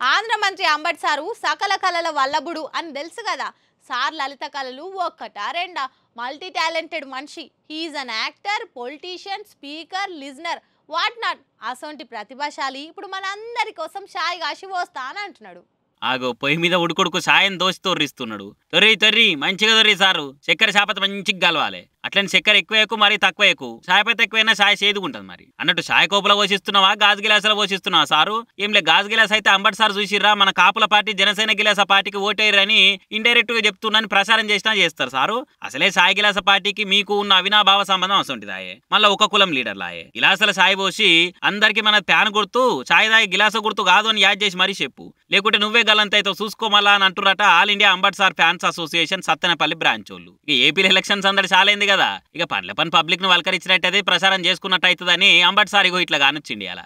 ఆంధ్ర మంత్రి అంబటి సారు సకల కళల వల్లభుడు అని తెలుసు కదా. సార్ లలిత కళలు ఒక్కటా రెండా, మల్టీ టాలెంటెడ్ మనిషి. He is an actor, politician, speaker, listener, what not. అసొంటి ప్రతిభాశాలి ఇప్పుడు మన అందరి కోసం షాయి కాశి పోస్తా అని అంటున్నాడు. ఆగో పొయ్యి మీద ఉడుకుడుకు సాయం దోసి తొర్రిస్తున్నాడు. తొర్రి మంచిగా తొర్రి సారు. చక్కెర చాపత మంచిగా కలవాలి. అట్లని చక్కెర ఎక్కువ ఎక్కువ మరి తక్కువ ఎక్కువ. చాయపతి ఎక్కువైనా చాయ్ చేదుకుంటుంది. మరి అన్నట్టు చాయ్ కోపులో పోషిస్తున్నావా, గాజు గిలాసులో పోషిస్తున్నావా సారు? ఏంలే, గాజు గిలాస్ అయితే అంబటి సార్ చూసిర్రా మన కాపుల పార్టీ జనసేన గిలాస పార్టీకి ఓటేయరని ఇండైరెక్ట్ గా చెప్తున్నాను ప్రచారం చేసినా చేస్తారు సారు. అసలే సాయి గిలాస పార్టీకి మీకు ఉన్న అవినాభావ సంబంధం అసొంటిదాయే. మళ్ళీ ఒక కులం లీడర్లాయే. గిలాసుల చాయ్ పోసి అందరికి మన ప్యాన్ గుర్తు చాయ్ దాయి గిలాస గుర్తు కాదు అని యాడ్ చేసి మరీ చెప్పు. లేకుంటే నువ్వే గలంతైతే చూసుకోమలా అని అంటురట all India Ambati sir fans association Sattenapalli branch వాళ్ళు. ఇక ఏపీ ఎలక్షన్స్ అందరు చాలైంది కదా, ఇక పని పబ్లిక్ ను వల్కరించినట్టయితే ప్రచారం చేసుకున్నట్టు అవుతుందని అంబటి సార్ ఇగో ఇట్లా కానొచ్చిండి అలా.